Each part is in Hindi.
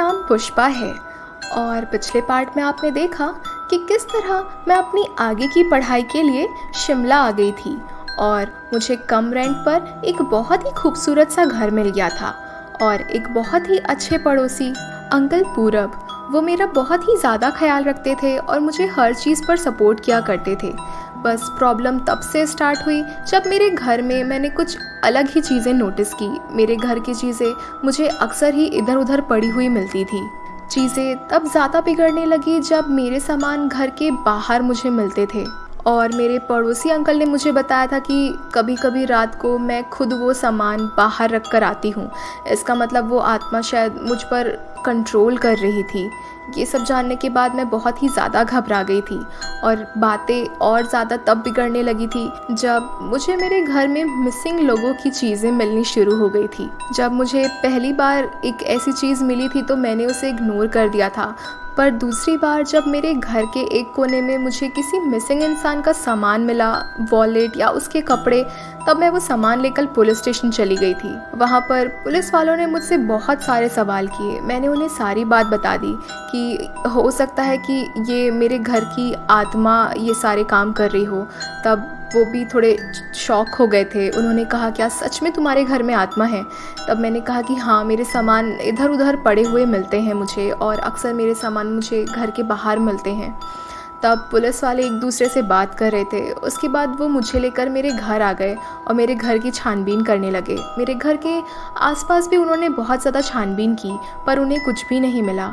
नाम पुष्पा है और पिछले पार्ट में आपने देखा कि किस तरह मैं अपनी आगे की पढ़ाई के लिए शिमला आ गई थी और मुझे कम रेंट पर एक बहुत ही खूबसूरत सा घर मिल गया था और एक बहुत ही अच्छे पड़ोसी अंकल पूरब, वो मेरा बहुत ही ज़्यादा ख्याल रखते थे और मुझे हर चीज़ पर सपोर्ट किया करते थे। बस प्रॉब्लम तब से स्टार्ट हुई जब मेरे घर में मैंने कुछ अलग ही चीज़ें नोटिस की। मेरे घर की चीज़ें मुझे अक्सर ही इधर उधर पड़ी हुई मिलती थी। चीज़ें तब ज़्यादा बिगड़ने लगी जब मेरे सामान घर के बाहर मुझे मिलते थे और मेरे पड़ोसी अंकल ने मुझे बताया था कि कभी कभी रात को मैं खुद वो सामान बाहर रख कर आती हूँ। इसका मतलब वो आत्मा शायद मुझ पर कंट्रोल कर रही थी। ये सब जानने के बाद मैं बहुत ही ज़्यादा घबरा गई थी और बातें और ज़्यादा तब बिगड़ने लगी थी जब मुझे मेरे घर में मिसिंग लोगों की चीज़ें मिलनी शुरू हो गई थी। जब मुझे पहली बार एक ऐसी चीज़ मिली थी तो मैंने उसे इग्नोर कर दिया था, पर दूसरी बार जब मेरे घर के एक कोने में मुझे किसी मिसिंग इंसान का सामान मिला, वॉलेट या उसके कपड़े, तब मैं वो सामान लेकर पुलिस स्टेशन चली गई थी। वहाँ पर पुलिस वालों ने मुझसे बहुत सारे सवाल किए। मैंने उन्हें सारी बात बता दी कि हो सकता है कि ये मेरे घर की आत्मा ये सारे काम कर रही हो। तब वो भी थोड़े शॉक हो गए थे। उन्होंने कहा, क्या सच में तुम्हारे घर में आत्मा है? तब मैंने कहा कि हाँ, मेरे सामान इधर उधर पड़े हुए मिलते हैं मुझे और अक्सर मेरे सामान मुझे घर के बाहर मिलते हैं। तब पुलिस वाले एक दूसरे से बात कर रहे थे। उसके बाद वो मुझे लेकर मेरे घर आ गए और मेरे घर की छानबीन करने लगे। मेरे घर के आसपास भी उन्होंने बहुत ज़्यादा छानबीन की पर उन्हें कुछ भी नहीं मिला।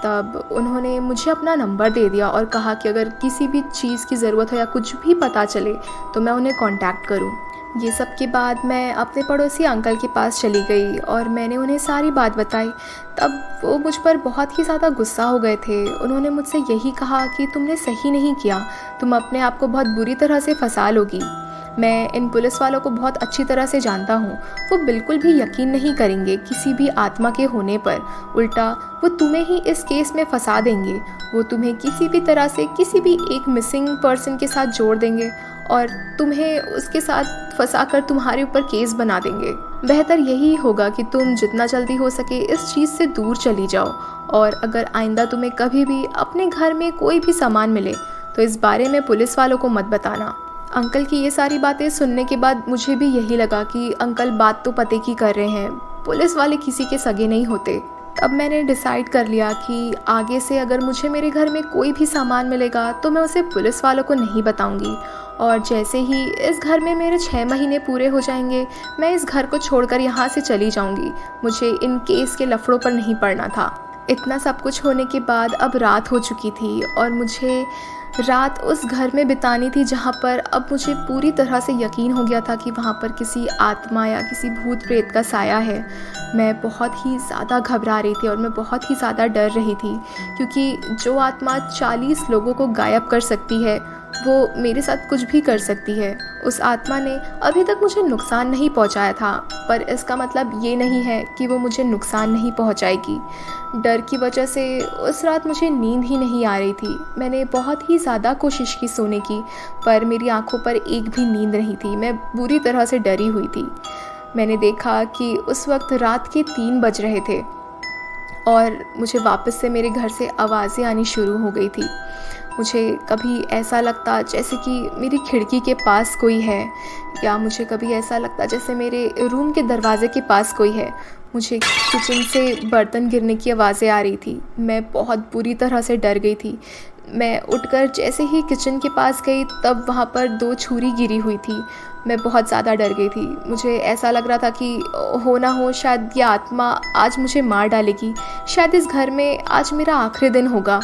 तब उन्होंने मुझे अपना नंबर दे दिया और कहा कि अगर किसी भी चीज़ की ज़रूरत हो या कुछ भी पता चले तो मैं उन्हें कांटेक्ट करूं। ये सब के बाद मैं अपने पड़ोसी अंकल के पास चली गई और मैंने उन्हें सारी बात बताई। तब वो मुझ पर बहुत ही ज़्यादा गुस्सा हो गए थे। उन्होंने मुझसे यही कहा कि तुमने सही नहीं किया, तुम अपने आप को बहुत बुरी तरह से फंसा लोगी। मैं इन पुलिस वालों को बहुत अच्छी तरह से जानता हूँ। वो बिल्कुल भी यकीन नहीं करेंगे किसी भी आत्मा के होने पर। उल्टा वो तुम्हें ही इस केस में फंसा देंगे। वो तुम्हें किसी भी तरह से किसी भी एक मिसिंग पर्सन के साथ जोड़ देंगे और तुम्हें उसके साथ फंसाकर तुम्हारे ऊपर केस बना देंगे। बेहतर यही होगा कि तुम जितना जल्दी हो सके इस चीज़ से दूर चली जाओ और अगर आइंदा तुम्हें कभी भी अपने घर में कोई भी सामान मिले तो इस बारे में पुलिस वालों को मत बताना। अंकल की ये सारी बातें सुनने के बाद मुझे भी यही लगा कि अंकल बात तो पते की कर रहे हैं, पुलिस वाले किसी के सगे नहीं होते। अब मैंने डिसाइड कर लिया कि आगे से अगर मुझे मेरे घर में कोई भी सामान मिलेगा तो मैं उसे पुलिस वालों को नहीं बताऊंगी और जैसे ही इस घर में मेरे 6 महीने पूरे हो जाएंगे मैं इस घर को छोड़कर यहाँ से चली जाऊंगी। मुझे इन केस के लफड़ों पर नहीं पड़ना था। इतना सब कुछ होने के बाद अब रात हो चुकी थी और मुझे रात उस घर में बितानी थी जहाँ पर अब मुझे पूरी तरह से यकीन हो गया था कि वहाँ पर किसी आत्मा या किसी भूत प्रेत का साया है। मैं बहुत ही ज़्यादा घबरा रही थी और मैं बहुत ही ज़्यादा डर रही थी क्योंकि जो आत्मा 40 लोगों को गायब कर सकती है वो मेरे साथ कुछ भी कर सकती है। उस आत्मा ने अभी तक मुझे नुकसान नहीं पहुंचाया था, पर इसका मतलब ये नहीं है कि वो मुझे नुकसान नहीं पहुंचाएगी। डर की वजह से उस रात मुझे नींद ही नहीं आ रही थी। मैंने बहुत ही ज़्यादा कोशिश की सोने की, पर मेरी आंखों पर एक भी नींद नहीं थी। मैं बुरी तरह से डरी हुई थी। मैंने देखा कि उस वक्त रात के 3 बज रहे थे और मुझे वापस से मेरे घर से आवाज़ें आनी शुरू हो गई थी। मुझे कभी ऐसा लगता जैसे कि मेरी खिड़की के पास कोई है या मुझे कभी ऐसा लगता जैसे मेरे रूम के दरवाजे के पास कोई है। मुझे किचन से बर्तन गिरने की आवाज़ें आ रही थी। मैं बहुत बुरी तरह से डर गई थी। मैं उठकर जैसे ही किचन के पास गई तब वहाँ पर 2 छुरी गिरी हुई थी। मैं बहुत ज़्यादा डर गई थी। मुझे ऐसा लग रहा था कि हो ना हो शायद ये आत्मा आज मुझे मार डालेगी। शायद इस घर में आज मेरा आखिरी दिन होगा।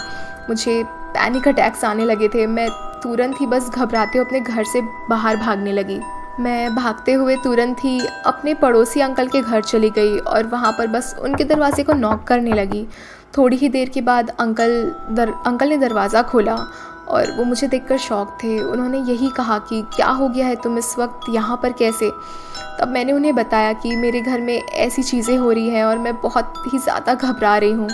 मुझे पैनिक अटैक्स आने लगे थे। मैं तुरंत ही बस घबराते हुए अपने घर से बाहर भागने लगी। मैं भागते हुए तुरंत ही अपने पड़ोसी अंकल के घर चली गई और वहाँ पर बस उनके दरवाजे को नॉक करने लगी। थोड़ी ही देर के बाद अंकल ने दरवाज़ा खोला और वो मुझे देखकर शॉक थे। उन्होंने यही कहा कि क्या हो गया है, तुम इस वक्त यहाँ पर कैसे? तब मैंने उन्हें बताया कि मेरे घर में ऐसी चीज़ें हो रही हैं और मैं बहुत ही ज़्यादा घबरा रही हूँ।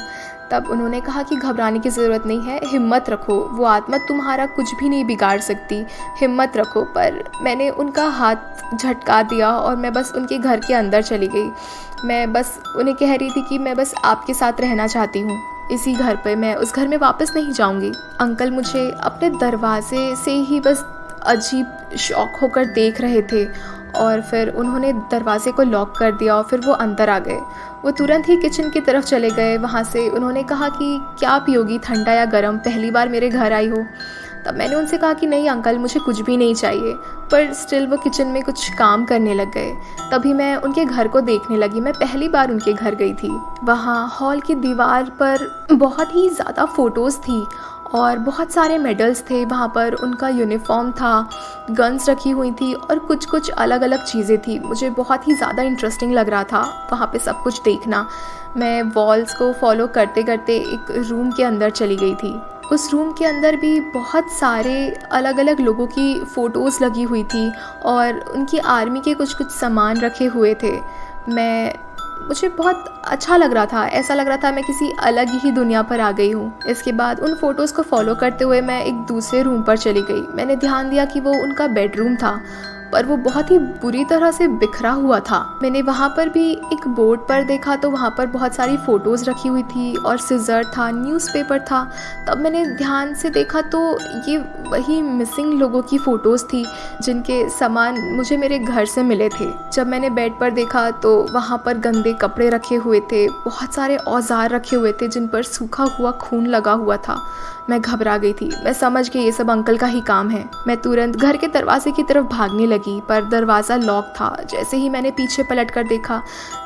तब उन्होंने कहा कि घबराने की ज़रूरत नहीं है, हिम्मत रखो, वो आत्मा तुम्हारा कुछ भी नहीं बिगाड़ सकती, हिम्मत रखो। पर मैंने उनका हाथ झटका दिया और मैं बस उनके घर के अंदर चली गई। मैं बस उन्हें कह रही थी कि मैं बस आपके साथ रहना चाहती हूँ इसी घर पे, मैं उस घर में वापस नहीं जाऊँगी। अंकल मुझे अपने दरवाजे से ही बस अजीब शॉक होकर देख रहे थे और फिर उन्होंने दरवाजे को लॉक कर दिया और फिर वो अंदर आ गए। वो तुरंत ही किचन की तरफ चले गए। वहाँ से उन्होंने कहा कि क्या पियोगी, ठंडा या गर्म, पहली बार मेरे घर आई हो। तब मैंने उनसे कहा कि नहीं अंकल, मुझे कुछ भी नहीं चाहिए, पर स्टिल वो किचन में कुछ काम करने लग गए। तभी मैं उनके घर को देखने लगी। मैं पहली बार उनके घर गई थी। वहाँ हॉल की दीवार पर बहुत ही ज़्यादा फ़ोटोज़ थी और बहुत सारे मेडल्स थे। वहाँ पर उनका यूनिफॉर्म था, गन्स रखी हुई थी और कुछ कुछ अलग अलग चीज़ें थी। मुझे बहुत ही ज़्यादा इंटरेस्टिंग लग रहा था वहाँ पे सब कुछ देखना। मैं वॉल्स को फॉलो करते करते एक रूम के अंदर चली गई थी। उस रूम के अंदर भी बहुत सारे अलग अलग लोगों की फ़ोटोज़ लगी हुई थी और उनकी आर्मी के कुछ कुछ सामान रखे हुए थे। मुझे बहुत अच्छा लग रहा था, ऐसा लग रहा था मैं किसी अलग ही दुनिया पर आ गई हूँ। इसके बाद उन फ़ोटोज़ को फॉलो करते हुए मैं एक दूसरे रूम पर चली गई। मैंने ध्यान दिया कि वो उनका बेडरूम था, पर वो बहुत ही बुरी तरह से बिखरा हुआ था। मैंने वहाँ पर भी एक बोर्ड पर देखा तो वहाँ पर बहुत सारी फ़ोटोज़ रखी हुई थी और सिज़र था, न्यूज़पेपर था। तब मैंने ध्यान से देखा तो ये वही मिसिंग लोगों की फ़ोटोज़ थी जिनके सामान मुझे मेरे घर से मिले थे। जब मैंने बेड पर देखा तो वहाँ पर गंदे कपड़े रखे हुए थे, बहुत सारे औजार रखे हुए थे जिन पर सूखा हुआ खून लगा हुआ था। मैं घबरा गई थी। मैं समझ गई ये सब अंकल का ही काम है। मैं तुरंत घर के दरवाजे की तरफ भागने लगी, पर दरवाज़ा लॉक था। जैसे ही मैंने पीछे पलट कर देखा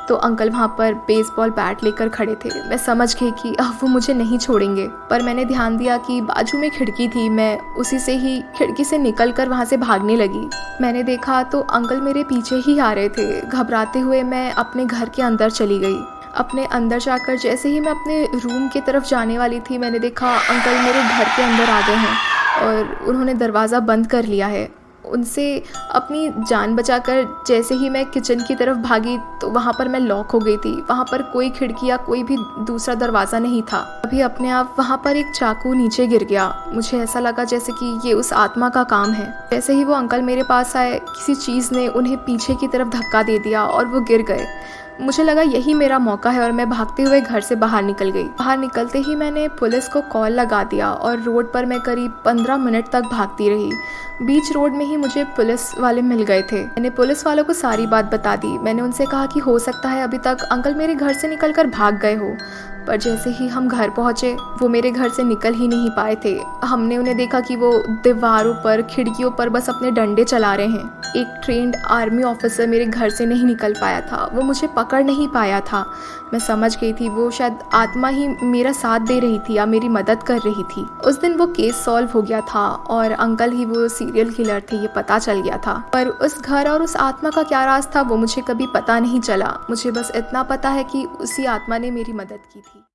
तो अंकल वहाँ पर बेसबॉल बैट लेकर खड़े थे। मैं समझ गई कि अब वो मुझे नहीं छोड़ेंगे, पर मैंने ध्यान दिया कि बाजू में खिड़की थी। मैं उसी से ही खिड़की से निकल कर वहाँ से भागने लगी। मैंने देखा तो अंकल मेरे पीछे ही आ रहे थे। घबराते हुए मैं अपने घर के अंदर चली गई। अपने अंदर जाकर जैसे ही मैं अपने रूम की तरफ जाने वाली थी, मैंने देखा अंकल मेरे घर के अंदर आ गए हैं और उन्होंने दरवाज़ा बंद कर लिया है। उनसे अपनी जान बचाकर जैसे ही मैं किचन की तरफ भागी तो वहाँ पर मैं लॉक हो गई थी। वहाँ पर कोई खिड़की या कोई भी दूसरा दरवाज़ा नहीं था। अभी अपने आप वहाँ पर एक चाकू नीचे गिर गया। मुझे ऐसा लगा जैसे कि ये उस आत्मा का काम है। जैसे ही वो अंकल मेरे पास आए, किसी चीज़ ने उन्हें पीछे की तरफ धक्का दे दिया और वो गिर गए। मुझे लगा यही मेरा मौका है और मैं भागते हुए घर से बाहर निकल गई। बाहर निकलते ही मैंने पुलिस को कॉल लगा दिया और रोड पर मैं करीब 15 मिनट तक भागती रही। बीच रोड में ही मुझे पुलिस वाले मिल गए थे। मैंने पुलिस वालों को सारी बात बता दी। मैंने उनसे कहा कि हो सकता है अभी तक अंकल मेरे घर से निकलकर भाग गए हो, पर जैसे ही हम घर पहुँचे वो मेरे घर से निकल ही नहीं पाए थे। हमने उन्हें देखा कि वो दीवारों पर, खिड़कियों पर बस अपने डंडे चला रहे हैं। एक ट्रेंड आर्मी ऑफिसर मेरे घर से नहीं निकल पाया था, वो मुझे पकड़ नहीं पाया था। मैं समझ गई थी वो शायद आत्मा ही मेरा साथ दे रही थी या मेरी मदद कर रही थी। उस दिन वो केस सॉल्व हो गया था और अंकल ही वो सीरियल किलर थे, ये पता चल गया था। पर उस घर और उस आत्मा का क्या राज था वो मुझे कभी पता नहीं चला। मुझे बस इतना पता है कि उसी आत्मा ने मेरी मदद की थी।